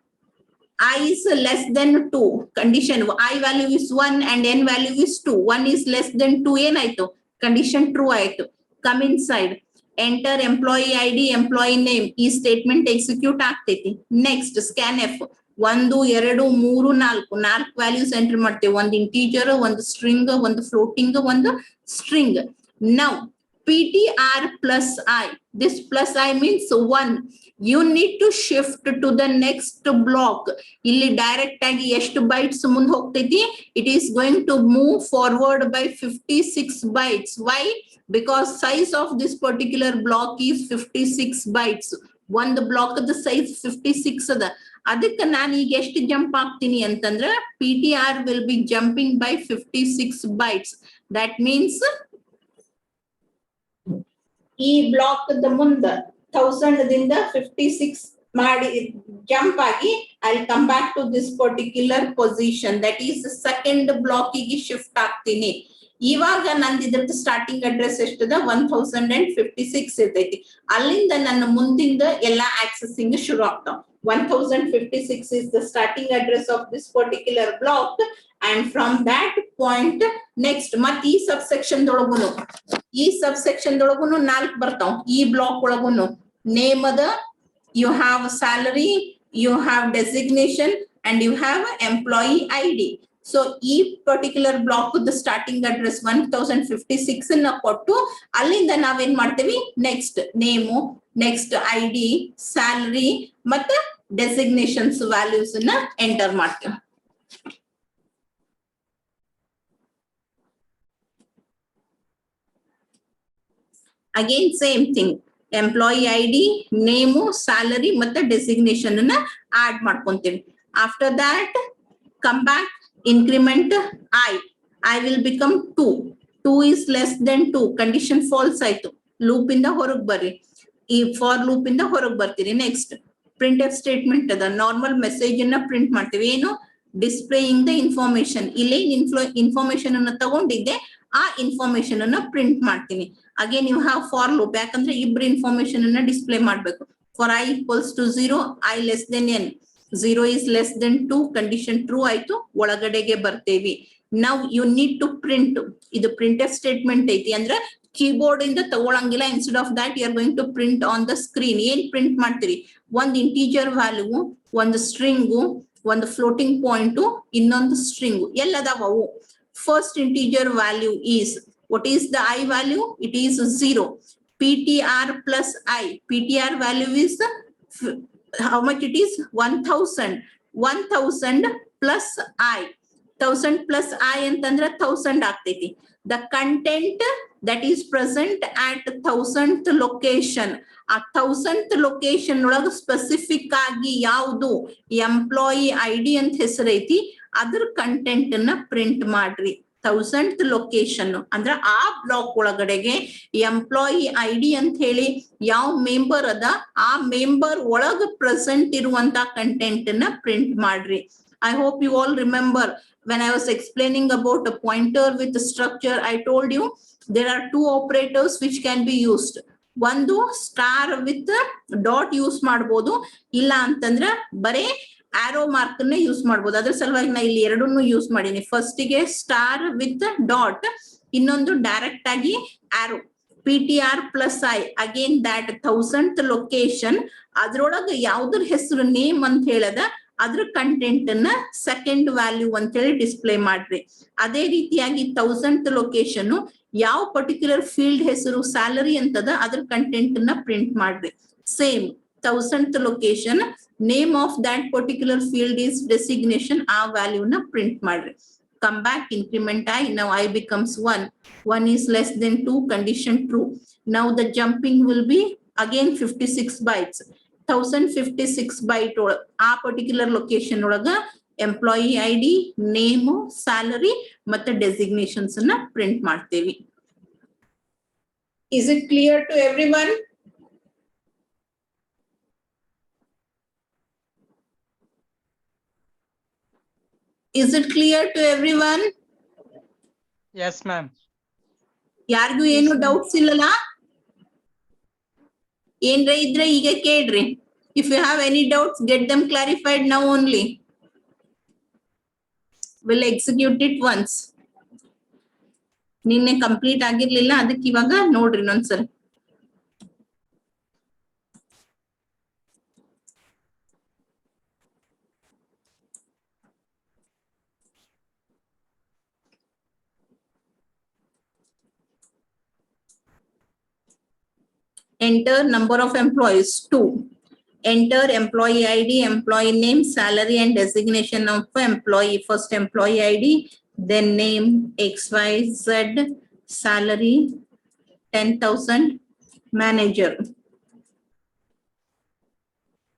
I is less than 2, condition I value is 1 and n value is 2, 1 is less than 2, ಏನಾಯ್ತು? ಕಂಡೀಷನ್ ಟ್ರೂ ಆಯ್ತು. Come in side, enter employee ID, employee name, ಈ ಸ್ಟೇಟ್ಮೆಂಟ್ ಎಕ್ಸಿಕ್ಯೂಟ್ ಆಗ್ತೈತಿ. ನೆಕ್ಸ್ಟ್ scanf 1 2 3 4 ವ್ಯಾಲ್ಯೂಸ್ ಎಂಟರ್ ಮಾಡ್ತೇವೆ. ಒಂದು ಇಂಟೀಜರ್, ಒಂದು ಸ್ಟ್ರಿಂಗ್, ಒಂದು ಫ್ಲೋಟಿಂಗ್, ಒಂದು string. Now PTR plus I, this plus I means 1. You need to shift to the next block. ಇಲ್ಲಿ ಡೈರೆಕ್ಟ್ ಆಗಿ ಎಷ್ಟು ಬೈಟ್ಸ್ ಮುಂದೆ ಹೋಗ್ತೈತಿ? It is going to move forward by 56 bytes. Why? Because size of this particular block is 56 bytes. ಒಂದು ಬ್ಲಾಕ್ ದ ಸೈಜ್ 56 ಅದ. ಅದಕ್ಕೆ ನಾನು ಈಗ ಎಷ್ಟು ಜಂಪ್ ಆಗ್ತೀನಿ ಅಂತಂದ್ರ, PTR will be jumping by 56 bytes. That means ಈ ಬ್ಲಾಕ್ ದ ಮುಂದ 1000 ದಿಂದ 56 ಮಾಡಿ ಜಂಪ್ ಆಗಿ I come back to this particular position, that is second block ಗೆ ಶಿಫ್ಟ್ ಆಗ್ತೀನಿ. ಇವಾಗ ನಂದು ಇದ್ರದ್ದು ಸ್ಟಾರ್ಟಿಂಗ್ ಅಡ್ರೆಸ್ ಎಷ್ಟದ? 1056 ಇರ್ತೈತಿ. ಅಲ್ಲಿಂದ ನನ್ನ ಮುಂದಿಂದ ಎಲ್ಲಾ ಆಕ್ಸೆಸಿಂಗ್ ಶುರು ಆಗ್ತಾವ. 1056 is the starting address of this particular block, and from that point next ಮತ್ ಈ ಸಬ್ಸೆಕ್ಷನ್ ದೊಳಗುನು, ಈ ಸಬ್ಸೆಕ್ಷನ್ ದೊಳಗುನು 4 ಬರ್ತಾವ. ಈ ಬ್ಲಾಕ್ ಒಳಗುನು ನೇಮ್ ಅದ, you have salary, you have designation, and you have employee ID. So ಈ ಪರ್ಟಿಕ್ಯುಲರ್ ಬ್ಲಾಕ್ ದ ಸ್ಟಾರ್ಟಿಂಗ್ ಅಡ್ರೆಸ್ 1056 ಅನ್ನ ಕೊಟ್ಟು ಅಲ್ಲಿಂದ ನಾವೇನ್ ಮಾಡ್ತೇವಿ, next name, next ID, salary ಮತ್ತೆ ಡೆಸಿಗ್ನೇಷನ್ಸ್ ವ್ಯಾಲ್ಯೂಸ್ ಅನ್ನ ಎಂಟರ್ ಮಾಡ್ತೇವೆ. Again same thing, employee ID, name, salary ಮತ್ತೆ ಡೆಸಿಗ್ನೇಷನ್ ಅನ್ನ ಆಡ್ ಮಾಡ್ಕೊಂತೇವೆ. After that come back, increment I will become 2. 2 is less than 2, condition false ಆಯ್ತು. ಲೂಪ್ ಇಂದ ಹೊರಗ್ ಬರ್ರಿ, ಈ ಫಾರ್ ಲೂಪ್ ಇಂದ ಹೊರಗ್ ಬರ್ತೀರಿ. ನೆಕ್ಸ್ಟ್ printf ಸ್ಟೇಟ್ಮೆಂಟ್ ಅದ, ನಾರ್ಮಲ್ ಮೆಸೇಜ್ ಅನ್ನ ಪ್ರಿಂಟ್ ಮಾಡ್ತೀವಿ. ಏನು? Displaying the information. ಇಲ್ಲೇ ಇನ್ಫಾರ್ಮೇಶನ್ ಅನ್ನ ತಗೊಂಡಿದ್ದೆ, ಆ ಇನ್ಫಾರ್ಮೇಶನ್ ಅನ್ನ ಪ್ರಿಂಟ್ ಮಾಡ್ತೀನಿ. Again you have for loop, ಯಾಕಂದ್ರೆ ಇಬ್ರು ಇನ್ಫಾರ್ಮೇಶನ್ ಅನ್ನ ಡಿಸ್ಪ್ಲೇ ಮಾಡ್ಬೇಕು. For I equals to 0, I less than n, 0 is less than 2, condition true ಆಯ್ತು. ಒಳಗಡೆಗೆ ಬರ್ತೇವಿ. Now you need to print. ಇದು printf ಸ್ಟೇಟ್ಮೆಂಟ್ ಐತಿ, ಅಂದ್ರೆ ಕೀಬೋರ್ಡ್ ಇಂದ ತಗೊಳಂಗಿಲ್ಲ. Instead of that you are going to print on the screen. ಏನ್ ಪ್ರಿಂಟ್ ಮಾಡ್ತೀರಿ? ಒಂದು ಇಂಟೀಜರ್ ವ್ಯಾಲ್ಯೂ, ಒಂದು ಸ್ಟ್ರಿಂಗು, ಒಂದು ಫ್ಲೋಟಿಂಗ್ ಪಾಯಿಂಟ್, ಇನ್ನೊಂದು ಸ್ಟ್ರಿಂಗು. ಎಲ್ಲದಾವ ಅವು? First integer value is, what is the I value? It is 0. PTR plus I, PTR value is how much it is? 1000. 1000 plus I, 1000 plus I ಅಂತಂದ್ರೆ 1000 ಆಗ್ತೈತಿ. The content that is present at 1000th location, ಆ 1000th ಲೊಕೇಶನ್ ಒಳಗ ಸ್ಪೆಸಿಫಿಕ್ ಆಗಿ ಯಾವುದು ಎಂಪ್ಲಾಯಿ ID ಅಂತ ಹೆಸರೈತಿ, ಅದ್ರ ಕಂಟೆಂಟ್ ಅನ್ನ ಪ್ರಿಂಟ್ ಮಾಡ್ರಿ. 1000th ಲೊಕೇಶನ್ ಅಂದ್ರ ಆ ಬ್ಲಾಕ್ ಒಳಗಡೆಗೆ ಎಂಪ್ಲಾಯಿ ಐಡಿ ಅಂತ ಹೇಳಿ ಯಾವ ಮೆಂಬರ್ ಅದ ಆ ಮೆಂಬರ್ ಒಳಗ ಪ್ರೆಸೆಂಟ್ ಇರುವಂತ ಕಂಟೆಂಟ್ ನ ಪ್ರಿಂಟ್ ಮಾಡ್ರಿ. I hope you all remember when I was explaining about a pointer with a structure, I told you there are two operators which can be used. ಒಂದು ಸ್ಟಾರ್ ವಿತ್ ಡಾಟ್ ಯೂಸ್ ಮಾಡಬಹುದು, ಇಲ್ಲ ಅಂತಂದ್ರ ಬರೇ ಆರೋ ಮಾರ್ಕ್ ನ ಯೂಸ್ ಮಾಡಬಹುದು. ಅದ್ರ ಸಲುವಾಗಿ ನಾ ಇಲ್ಲಿ ಎರಡನ್ನೂ ಯೂಸ್ ಮಾಡೀನಿ. ಫಸ್ಟ್ ಗೆ ಸ್ಟಾರ್ ವಿತ್ ಡಾಟ್, ಇನ್ನೊಂದು ಡೈರೆಕ್ಟ್ ಆಗಿ ಆರೋ. PTR plus I again that 1000th location ಅದ್ರೊಳಗ ಯಾವ್ದ್ರ ಹೆಸರು ನೇಮ್ ಅಂತ ಹೇಳದ ಅದ್ರ ಕಂಟೆಂಟ್ ಅನ್ನ ಸೆಕೆಂಡ್ ವ್ಯಾಲ್ಯೂ ಅಂತ ಹೇಳಿ ಡಿಸ್ಪ್ಲೇ ಮಾಡ್ರಿ. ಅದೇ ರೀತಿಯಾಗಿ 1000th ಲೊಕೇಶನ್ ಯಾವ ಪರ್ಟಿಕ್ಯುಲರ್ ಫೀಲ್ಡ್ ಹೆಸರು ಸ್ಯಾಲರಿ ಅಂತದ ಅದ್ರ ಕಂಟೆಂಟ್ ನ ಪ್ರಿಂಟ್ ಮಾಡ್ರಿ. Same 1000th location name of that particular field is designation, ಆ ವ್ಯಾಲ್ಯೂ ನ ಪ್ರಿಂಟ್ ಮಾಡ್ರಿ. Come back, increment I, now I becomes 1. 1 is less than 2, condition true. Now the jumping will be again 56 bytes. 1056 byte ಆ ಪರ್ಟಿಕ್ಯುಲರ್ ಲೊಕೇಶನ್ ಒಳಗ ಎಂಪ್ಲಾಯಿ ಐಡಿ, ನೇಮ್, ಸ್ಯಾಲರಿ ಮತ್ತೆ ಡೆಸಿಗ್ನೇಷನ್ಸ್ ಅನ್ನ ಪ್ರಿಂಟ್ ಮಾಡ್ತೇವಿ. Is it clear to everyone? Is it clear to everyone? Yes, ma'am. ಯಾರಿಗೂ ಏನು ಡೌಟ್ಸ್ ಇಲ್ಲಲ್ಲ? ಏನ್ರ ಇದ್ರೆ ಈಗ ಕೇಳ್ರಿ. If you have any doubts, get them clarified now only. We'll execute it once. ನಿನ್ನೆ ಕಂಪ್ಲೀಟ್ ಆಗಿರ್ಲಿಲ್ಲ, ಅದಕ್ಕೆ ಇವಾಗ ನೋಡ್ರಿ ಇನ್ನೊಂದ್ಸರಿ. Enter number of employees 2. Enter employee ID, employee name, salary and designation of employee. First employee ID, then name XYZ, salary 10,000, manager.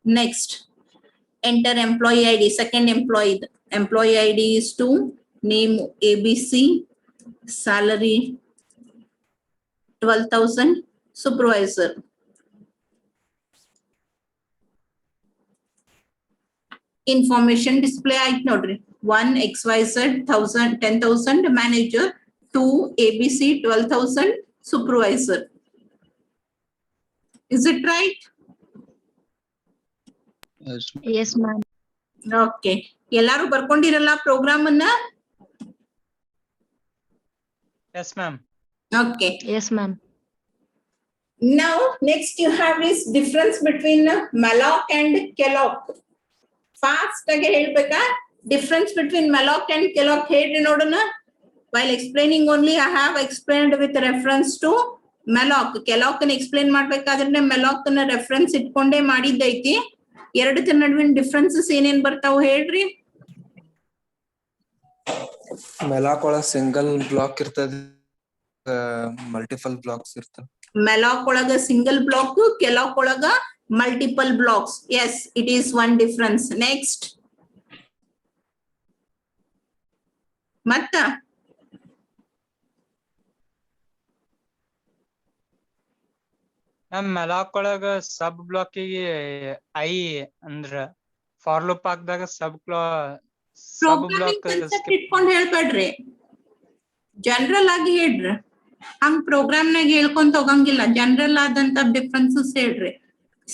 Next, enter employee ID, second employee. Employee ID is 2, name ABC, salary 12,000, supervisor. Information display ಆಯ್ತು ನೋಡ್ರಿ. 1 XYZ 10,000 manager, 2 ABC 12,000 supervisor. Is it right? Yes, ma'am. Okay. ಎಲ್ಲಾರು ಬರ್ಕೊಂಡಿರಲ್ಲ ಪ್ರೋಗ್ರಾಮ್ ಅನ್ನ? Yes, ma'am. Okay. Yes, ma'am. Now next you have is difference between malloc and kelloc. Fast ಆಗಿ ಹೇಳ್ಬೇಕಾ? Difference between malloc and kelloc ಹೇಳ್ರಿ ನೋಡೋಣ. While explaining only I have explained with reference to malloc. kelloc ಅನ್ನು explain ಮಾಡ್ಬೇಕಾದ್ರೆ malloc ಅನ್ನ reference ಇಟ್ಕೊಂಡೇ ಮಾಡಿದ್ದೈತಿ. ಎರಡರ ನಡುವಿನ ಡಿಫರೆನ್ಸಸ್ ಏನೇನ್ ಬರ್ತಾವ ಹೇಳ್ರಿ. malloc ಒಳಗ ಸಿಂಗಲ್ ಬ್ಲಾಕ್ ಇರ್ತದೆ, ಮಲ್ಟಿಪಲ್ ಬ್ಲಾಕ್ಸ್ ಇರ್ತವೆ. malloc ಒಳಗ ಸಿಂಗಲ್ ಬ್ಲಾಕ್, kelloc ಒಳಗ multiple blocks. Yes, it is one difference. Next. ಮತ್ತ ನಮ್ malloc ಒಳಗ ಸಬ್ ಬ್ಲಾಕಿಗೆ ಐ ಅಂದ್ರ ಫಾರ್ ಲೂಪ್ ಹಾಕ್ದಾಗ ಸಬ್ ಪ್ರೋಗ್ರಾಮಿಂಗ್ ಬ್ಲಾಕ್ ಕಾನ್ಸೆಪ್ಟ್ ಇಟ್ಕೊಂಡ್ ಹೇಳ್ಬೇಡ್ರಿ, ಜನರಲ್ ಆಗಿ ಹೇಳ್ರಿ. ಹಂಗ್ ಪ್ರೋಗ್ರಾಮ್ ನಾಗ ಹೇಳ್ಕೊಂತ ಹೋಗಂಗಿಲ್ಲ, ಜನರಲ್ ಆದಂತ ಡಿಫ್ರೆನ್ಸಸ್ ಹೇಳ್ರಿ.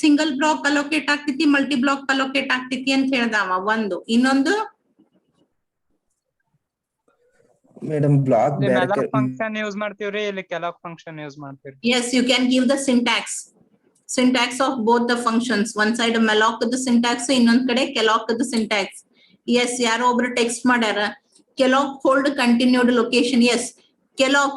ಸಿಂಗಲ್ ಬ್ಲಾಕ್ ಅಲೋಕೇಟ್ ಆಗ್ತೈತಿ, ಮಲ್ಟಿ ಬ್ಲಾಕ್ ಅಲೋಕೇಟ್ ಆಗ್ತೈತಿ ಅಂತ ಹೇಳ್ದಾವ ಒಂದು. ಇನ್ನೊಂದು madam block malloc function use ಮಾಡ್ತೀವ್ರಿ, ಇಲ್ಲಿ kelloc ಫಂಕ್ಷನ್ ಯೂಸ್ ಮಾಡ್ತೀವಿ. yes, you can give the syntax of both the functions. One side malloc the syntax, ಇನ್ನೊಂದ್ ಕಡೆ kelloc the syntax. Yes, ಯಾರೋ ಒಬ್ರು ಟೆಕ್ಸ್ಟ್ ಮಾಡ್ಯಾರ, kelloc hold continued location. Yes, kelloc,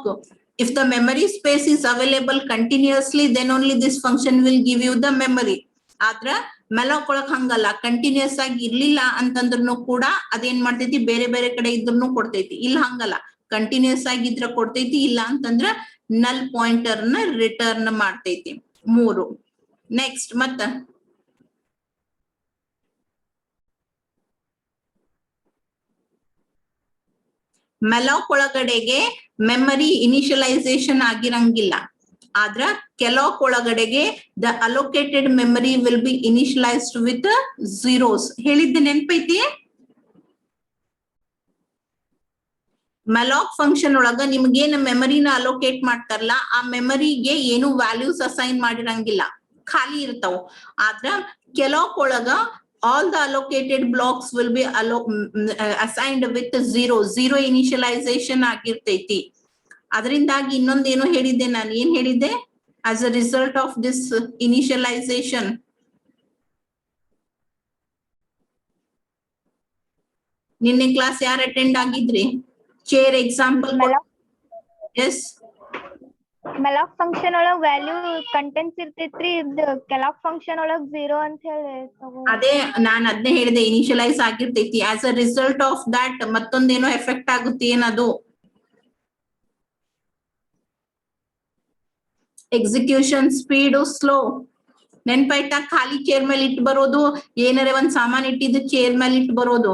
if the memory space is available continuously, then only this function will give you the memory. ಆದ್ರ malloc ಒಳಗ್ ಹಂಗಲ್ಲ, ಕಂಟಿನ್ಯೂಸ್ ಆಗಿ ಇರ್ಲಿಲ್ಲ ಅಂತಂದ್ರೂ ಕೂಡ ಅದೇನ್ ಮಾಡ್ತೈತಿ, ಬೇರೆ ಬೇರೆ ಕಡೆ ಇದ್ರೂ ಕೊಡ್ತೈತಿ. ಇಲ್ಲ ಹಂಗಲ್ಲ, ಕಂಟಿನ್ಯೂಸ್ ಆಗಿದ್ರ ಕೊಡ್ತೈತಿ, ಇಲ್ಲ ಅಂತಂದ್ರ ನಲ್ ಪಾಯಿಂಟರ್ ನ ರಿಟರ್ನ್ ಮಾಡ್ತೈತಿ. 3. ನೆಕ್ಸ್ಟ್ ಮತ್ತ ಮೆಲಾಕ್ ಒಳಗಡೆಗೆ ಮೆಮರಿ ಇನಿಷಿಯಲೈಸೇಷನ್ ಆಗಿರಂಗಿಲ್ಲ. ಆದ್ರ ಕೆಲಾಕ್ ಒಳಗಡೆಗೆ the allocated memory will be initialized with zeros. ಹೇಳಿದ್ದೆ ನೆನ್ಪೈತಿ? ಮೆಲಾಕ್ ಫಂಕ್ಷನ್ ಒಳಗ ನಿಮ್ಗೇನ್ ಮೆಮರಿನ ಅಲೋಕೇಟ್ ಮಾಡ್ತಾರಲ್ಲ, ಆ ಮೆಮರಿಗೆ ಏನು ವ್ಯಾಲ್ಯೂಸ್ ಅಸೈನ್ ಮಾಡಿರಂಗಿಲ್ಲ, ಖಾಲಿ ಇರ್ತಾವ. ಆದ್ರ ಕೆಲಾಕ್ ಒಳಗ all the allocated blocks will be assigned with zero initialization ಆಗಿರ್ತೈತಿ. ಅದರಿಂದಾಗಿ ಇನ್ನೊಂದೇನು ಹೇಳಿದ್ದೆ ನಾನು, ಏನ್ ಹೇಳಿದ್ದೆ? as a result of this initialization, ನಿನ್ನೆ ಕ್ಲಾಸ್ ಯಾರು ಅಟೆಂಡ್ ಆಗಿದ್ರಿ? Chair example. Yes, malloc function ಒಳಗ್ ವ್ಯಾಲ್ಯೂ ಕಂಟೆಂಟ್ಸ್ ಇರ್ತೈತ್ರಿ, ಇದು ಕೆಲಾಕ್ ಫಂಕ್ಷನ್ ಒಳಗ್ 0 ಅಂತ ಹೇಳಿ ಅದೇ ನಾನ್ ಅದನ್ನೇ ಹೇಳಿದೆ, ಇನಿಷಿಯಲೈಸ್ ಆಗಿರ್ತೈತಿ. As a result of that ಮತ್ತೊಂದೇನೋ ಎಫೆಕ್ಟ್ ಆಗುತ್ತೆ. ಏನದು? Execution speed slow. ನೆನ್ಪಾಯ್ತಾ? ಖಾಲಿ ಚೇರ್ ಮೇಲೆ ಇಟ್ಟು ಬರೋದು, ಏನಾರೆ ಒಂದ್ ಸಾಮಾನ್ ಇಟ್ಟಿದ್ದು ಚೇರ್ ಮೇಲೆ ಇಟ್ಟು ಬರೋದು.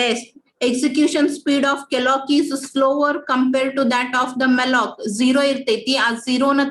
Rest. Execution speed of Kelock is slower compared to that of the malloc. 0 ಇರ್ತೈತಿ. ಆ 0 ನ